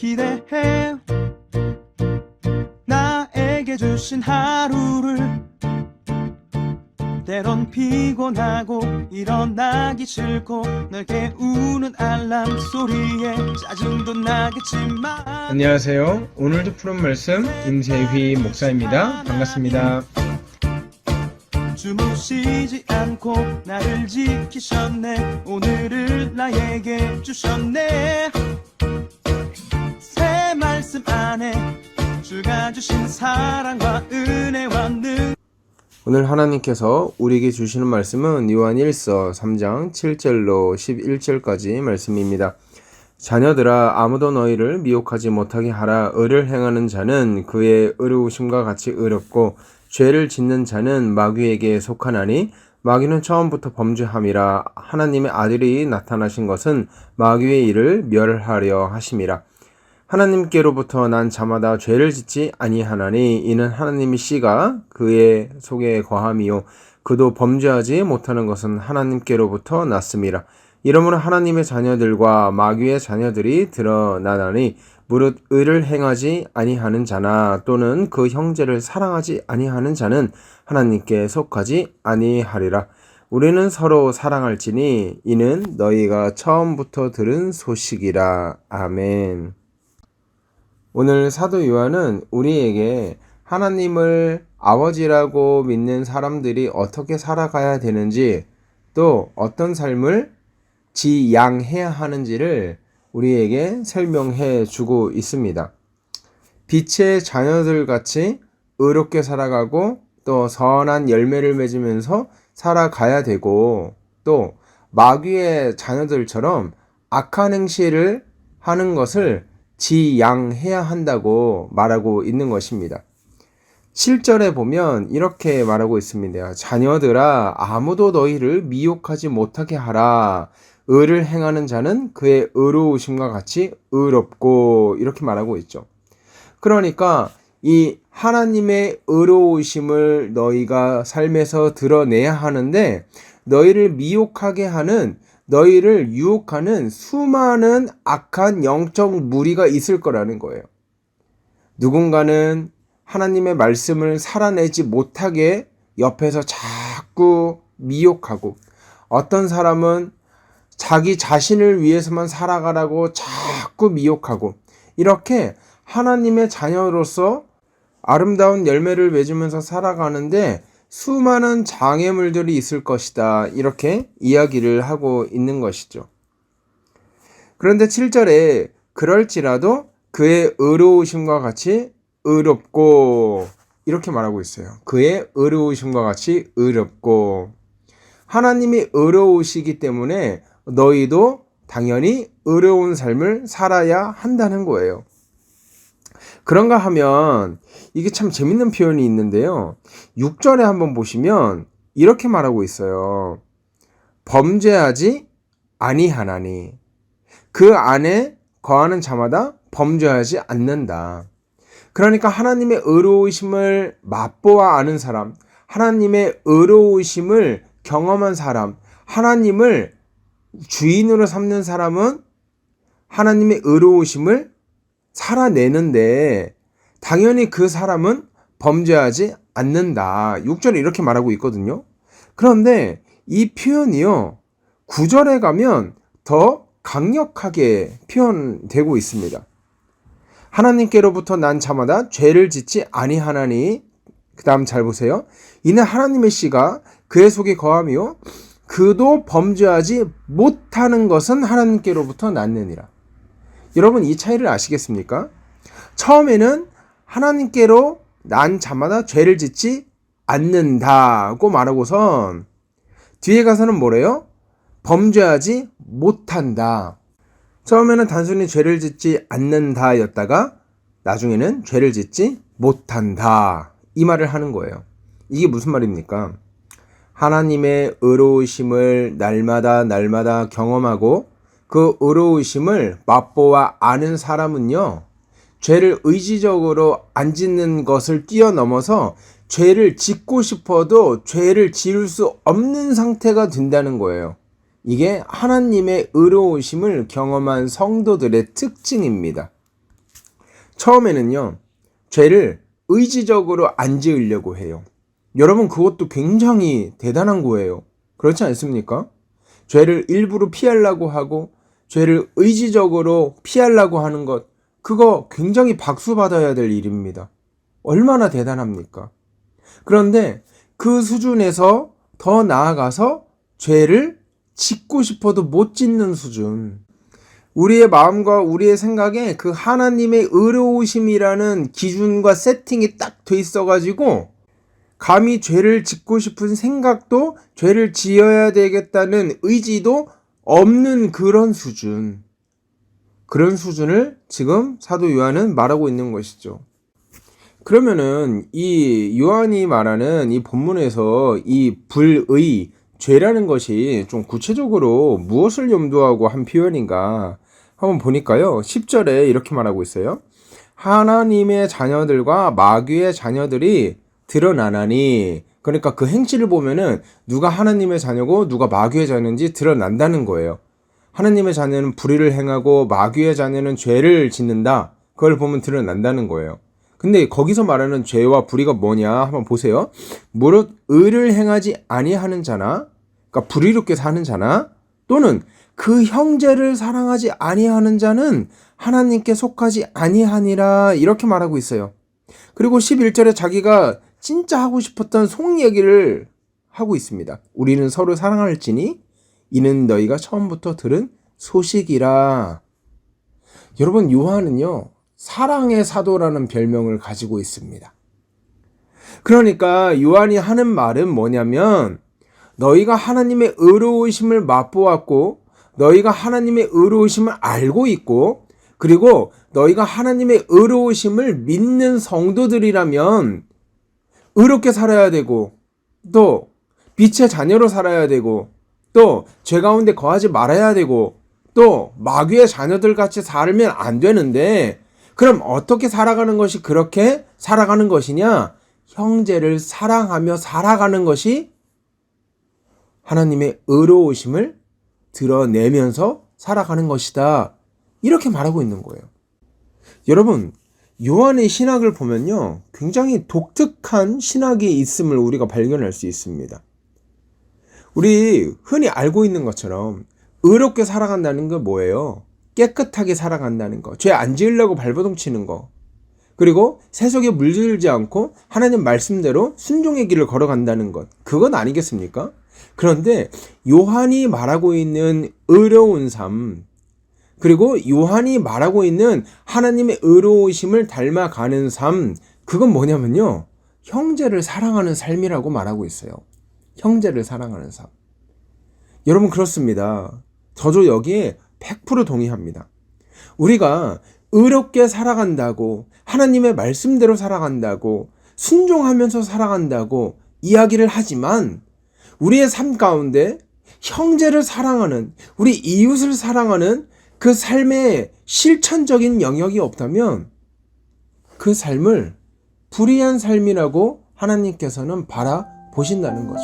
기대해 나에게 주신 하루를 때론 피곤하고 일어나기 싫고 널 깨우는 알람 소리에 짜증도 나겠지만 안녕하세요. 오늘도 푸른 말씀 임세휘 목사입니다. 반갑습니다. 주무시지 않고 나를 지키셨네. 오늘을 나에게 주셨네. 새 말씀 안에 주가 주신 사랑과 은혜와 능. 오늘 하나님께서 우리에게 주시는 말씀은 요한일서 3장 7절로 11절까지 말씀입니다. 자녀들아, 아무도 너희를 미혹하지 못하게 하라. 의를 행하는 자는 그의 의로우심과 같이 의롭고 죄를 짓는 자는 마귀에게 속하나니 마귀는 처음부터 범죄함이라. 하나님의 아들이 나타나신 것은 마귀의 일을 멸하려 하심이라. 하나님께로부터 난 자마다 죄를 짓지 아니하나니 이는 하나님의 씨가 그의 속에 거함이요 그도 범죄하지 못하는 것은 하나님께로부터 났음이라. 이러므로 하나님의 자녀들과 마귀의 자녀들이 드러나나니 무릇 의를 행하지 아니하는 자나 또는 그 형제를 사랑하지 아니하는 자는 하나님께 속하지 아니하리라. 우리는 서로 사랑할지니 이는 너희가 처음부터 들은 소식이라. 아멘. 오늘 사도 요한은 우리에게 하나님을 아버지라고 믿는 사람들이 어떻게 살아가야 되는지, 또 어떤 삶을 지양해야 하는지를 우리에게 설명해 주고 있습니다. 빛의 자녀들 같이 의롭게 살아가고 또 선한 열매를 맺으면서 살아가야 되고, 또 마귀의 자녀들처럼 악한 행실을 하는 것을 지양해야 한다고 말하고 있는 것입니다. 7절에 보면 이렇게 말하고 있습니다. 자녀들아, 아무도 너희를 미혹하지 못하게 하라. 의를 행하는 자는 그의 의로우심과 같이 의롭고, 이렇게 말하고 있죠. 그러니까 이 하나님의 의로우심을 너희가 삶에서 드러내야 하는데, 너희를 미혹하게 하는, 너희를 유혹하는 수많은 악한 영적 무리가 있을 거라는 거예요. 누군가는 하나님의 말씀을 살아내지 못하게 옆에서 자꾸 미혹하고, 어떤 사람은 자기 자신을 위해서만 살아가라고 자꾸 미혹하고, 이렇게 하나님의 자녀로서 아름다운 열매를 맺으면서 살아가는데 수많은 장애물들이 있을 것이다, 이렇게 이야기를 하고 있는 것이죠. 그런데 7절에 그럴지라도 그의 의로우심과 같이 의롭고, 이렇게 말하고 있어요. 그의 의로우심과 같이 의롭고, 하나님이 의로우시기 때문에 너희도 당연히 의로운 삶을 살아야 한다는 거예요. 그런가 하면 이게 참 재밌는 표현이 있는데요. 6절에 한번 보시면 이렇게 말하고 있어요. 범죄하지 아니하나니 그 안에 거하는 자마다 범죄하지 않는다. 그러니까 하나님의 의로우심을 맛보아 아는 사람, 하나님의 의로우심을 경험한 사람, 하나님을 주인으로 삼는 사람은 하나님의 의로우심을 살아내는데 당연히 그 사람은 범죄하지 않는다. 6절에 이렇게 말하고 있거든요. 그런데 이 표현이요, 9절에 가면 더 강력하게 표현되고 있습니다. 하나님께로부터 난 자마다 죄를 짓지 아니하나니, 그 다음 잘 보세요. 이는 하나님의 씨가 그의 속에 거함이요 그도 범죄하지 못하는 것은 하나님께로부터 났느니라. 여러분, 이 차이를 아시겠습니까? 처음에는 하나님께로 난 자마다 죄를 짓지 않는다고 말하고선 뒤에 가서는 뭐래요? 범죄하지 못한다. 처음에는 단순히 죄를 짓지 않는다 였다가 나중에는 죄를 짓지 못한다, 이 말을 하는 거예요. 이게 무슨 말입니까? 하나님의 의로우심을 날마다 경험하고 그 의로우심을 맛보아 아는 사람은요, 죄를 의지적으로 안 짓는 것을 뛰어넘어서 죄를 짓고 싶어도 죄를 지을 수 없는 상태가 된다는 거예요. 이게 하나님의 의로우심을 경험한 성도들의 특징입니다. 처음에는요, 죄를 의지적으로 안 지으려고 해요. 여러분, 그것도 굉장히 대단한 거예요. 그렇지 않습니까? 죄를 일부러 피하려고 하고 죄를 의지적으로 피하려고 하는 것, 그거 굉장히 박수 받아야 될 일입니다. 얼마나 대단합니까? 그런데 그 수준에서 더 나아가서 죄를 짓고 싶어도 못 짓는 수준. 우리의 마음과 우리의 생각에 그 하나님의 의로우심이라는 기준과 세팅이 딱 돼 있어가지고 감히 죄를 짓고 싶은 생각도 죄를 지어야 되겠다는 의지도 없는 그런 수준. 그런 수준을 지금 사도 요한은 말하고 있는 것이죠. 그러면은 이 요한이 말하는 이 본문에서 이 불의, 죄라는 것이 좀 구체적으로 무엇을 염두하고 한 표현인가 한번 보니까요. 10절에 이렇게 말하고 있어요. 하나님의 자녀들과 마귀의 자녀들이 드러나나니, 그러니까 그 행실을 보면은 누가 하나님의 자녀고 누가 마귀의 자녀인지 드러난다는 거예요. 하나님의 자녀는 불의를 행하고 마귀의 자녀는 죄를 짓는다. 그걸 보면 드러난다는 거예요. 근데 거기서 말하는 죄와 불의가 뭐냐 한번 보세요. 무릇 의를 행하지 아니하는 자나, 그러니까 불의롭게 사는 자나, 또는 그 형제를 사랑하지 아니하는 자는 하나님께 속하지 아니하니라, 이렇게 말하고 있어요. 그리고 11절에 자기가 진짜 하고 싶었던 속 얘기를 하고 있습니다. 우리는 서로 사랑할지니 이는 너희가 처음부터 들은 소식이라. 여러분, 요한은요, 사랑의 사도라는 별명을 가지고 있습니다. 그러니까 요한이 하는 말은 뭐냐면, 너희가 하나님의 의로우심을 맛보았고 너희가 하나님의 의로우심을 알고 있고, 그리고 너희가 하나님의 의로우심을 믿는 성도들이라면 의롭게 살아야 되고, 또 빛의 자녀로 살아야 되고, 또 죄 가운데 거하지 말아야 되고, 또 마귀의 자녀들 같이 살면 안 되는데, 그럼 어떻게 살아가는 것이 그렇게 살아가는 것이냐? 형제를 사랑하며 살아가는 것이 하나님의 의로우심을 드러내면서 살아가는 것이다. 이렇게 말하고 있는 거예요. 여러분, 요한의 신학을 보면요, 굉장히 독특한 신학이 있음을 우리가 발견할 수 있습니다. 우리 흔히 알고 있는 것처럼 의롭게 살아간다는 건 뭐예요? 깨끗하게 살아간다는 거, 죄 안 지으려고 발버둥 치는 거, 그리고 세속에 물들지 않고 하나님 말씀대로 순종의 길을 걸어간다는 것, 그건 아니겠습니까? 그런데 요한이 말하고 있는 의로운 삶, 그리고 요한이 말하고 있는 하나님의 의로우심을 닮아가는 삶, 그건 뭐냐면요, 형제를 사랑하는 삶이라고 말하고 있어요. 형제를 사랑하는 삶. 여러분, 그렇습니다. 저도 여기에 100% 동의합니다. 우리가 의롭게 살아간다고, 하나님의 말씀대로 살아간다고, 순종하면서 살아간다고 이야기를 하지만, 우리의 삶 가운데 형제를 사랑하는, 우리 이웃을 사랑하는 그 삶의 실천적인 영역이 없다면 그 삶을 불의한 삶이라고 하나님께서는 바라보신다는 거죠.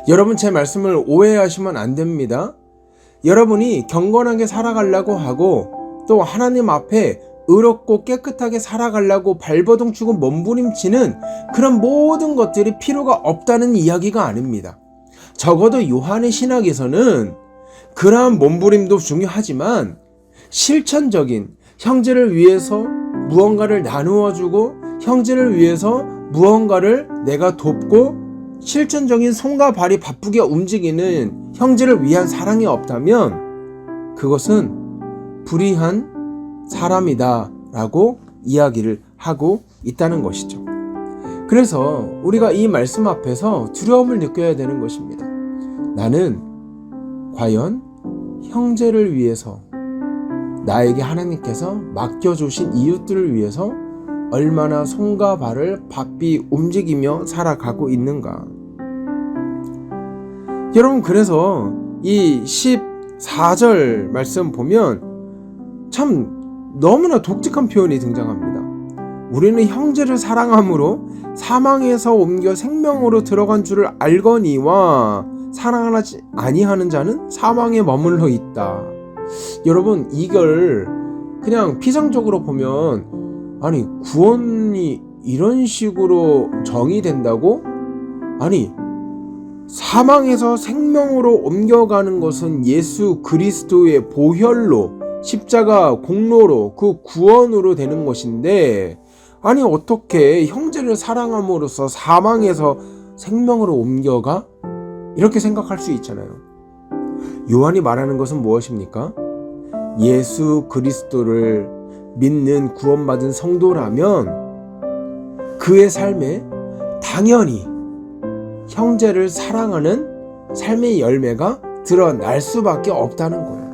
여러분, 제 말씀을 오해하시면 안 됩니다. 여러분이 경건하게 살아가려고 하고 또 하나님 앞에 의롭고 깨끗하게 살아가려고 발버둥 치고 몸부림치는 그런 모든 것들이 필요가 없다는 이야기가 아닙니다. 적어도 요한의 신학에서는 그러한 몸부림도 중요하지만 실천적인, 형제를 위해서 무언가를 나누어주고 형제를 위해서 무언가를 내가 돕고 실천적인 손과 발이 바쁘게 움직이는 형제를 위한 사랑이 없다면 그것은 불의한 사람이다 라고 이야기를 하고 있다는 것이죠. 그래서 우리가 이 말씀 앞에서 두려움을 느껴야 되는 것입니다. 나는 과연 형제를 위해서, 나에게 하나님께서 맡겨주신 이웃들을 위해서 얼마나 손과 발을 바삐 움직이며 살아가고 있는가. 여러분, 그래서 이 14절 말씀 보면 참 너무나 독특한 표현이 등장합니다. 우리는 형제를 사랑함으로 사망에서 옮겨 생명으로 들어간 줄을 알거니와 사랑하지 아니하는 자는 사망에 머물러 있다. 여러분, 이걸 그냥 피상적으로 보면 아니 구원이 이런 식으로 정의된다고? 아니 사망에서 생명으로 옮겨가는 것은 예수 그리스도의 보혈로 십자가 공로로 그 구원으로 되는 것인데 아니 어떻게 형제를 사랑함으로써 사망에서 생명으로 옮겨가? 이렇게 생각할 수 있잖아요. 요한이 말하는 것은 무엇입니까? 예수 그리스도를 믿는 구원받은 성도라면 그의 삶에 당연히 형제를 사랑하는 삶의 열매가 드러날 수밖에 없다는 거예요.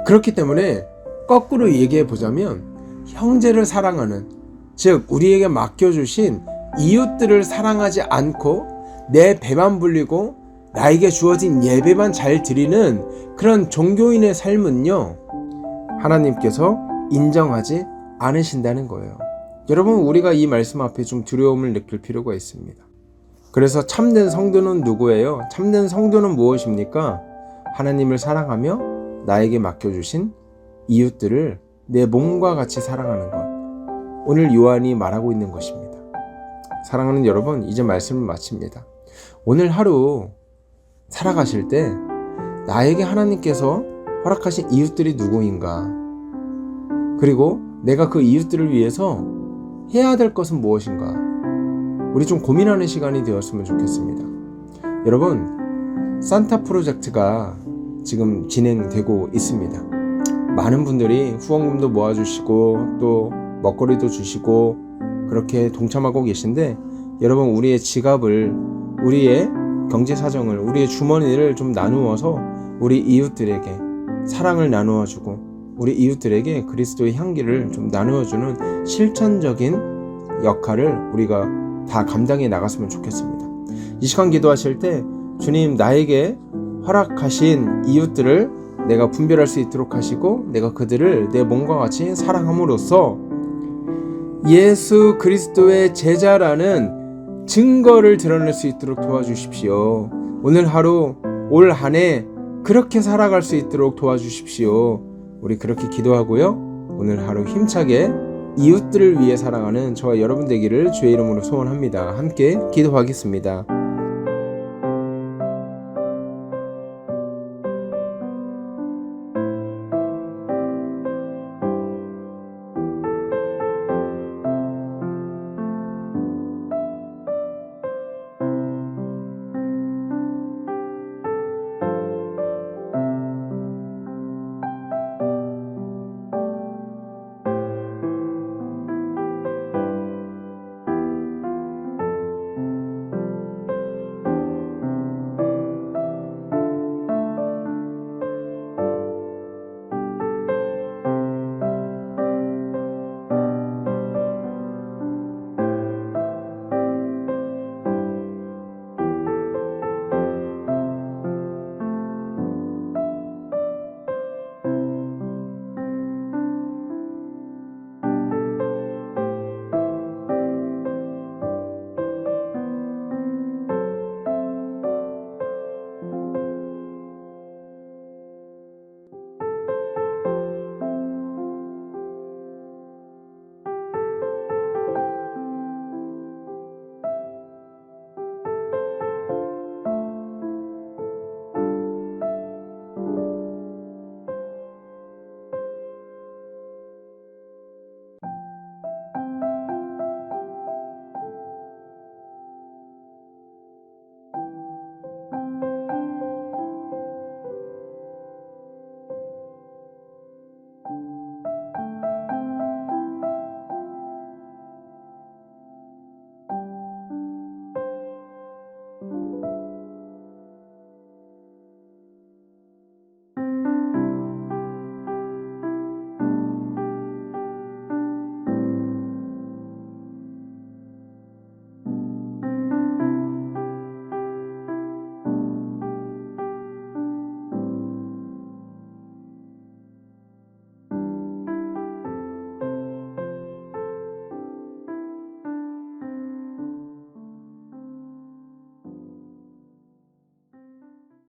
그렇기 때문에 거꾸로 얘기해 보자면 형제를 사랑하는, 즉 우리에게 맡겨주신 이웃들을 사랑하지 않고 내 배만 불리고 나에게 주어진 예배만 잘 드리는 그런 종교인의 삶은요, 하나님께서 인정하지 않으신다는 거예요. 여러분, 우리가 이 말씀 앞에 좀 두려움을 느낄 필요가 있습니다. 그래서 참된 성도는 누구예요? 참된 성도는 무엇입니까? 하나님을 사랑하며 나에게 맡겨주신 이웃들을 내 몸과 같이 사랑하는 것. 오늘 요한이 말하고 있는 것입니다. 사랑하는 여러분, 이제 말씀을 마칩니다. 오늘 하루 살아가실 때 나에게 하나님께서 허락하신 이웃들이 누구인가? 그리고 내가 그 이웃들을 위해서 해야 될 것은 무엇인가? 우리 좀 고민하는 시간이 되었으면 좋겠습니다. 여러분, 산타 프로젝트가 지금 진행되고 있습니다. 많은 분들이 후원금도 모아주시고 또 먹거리도 주시고 그렇게 동참하고 계신데, 여러분, 우리의 지갑을, 우리의 경제 사정을, 우리의 주머니를 좀 나누어서 우리 이웃들에게 사랑을 나누어주고 우리 이웃들에게 그리스도의 향기를 좀 나누어주는 실천적인 역할을 우리가 다 감당해 나갔으면 좋겠습니다. 이 시간 기도하실 때 주님, 나에게 허락하신 이웃들을 내가 분별할 수 있도록 하시고 내가 그들을 내 몸과 같이 사랑함으로써 예수 그리스도의 제자라는 증거를 드러낼 수 있도록 도와주십시오. 오늘 하루, 올 한 해 그렇게 살아갈 수 있도록 도와주십시오. 우리 그렇게 기도하고요, 오늘 하루 힘차게 이웃들을 위해 사랑하는 저와 여러분 되기를 주의 이름으로 소원합니다. 함께 기도하겠습니다.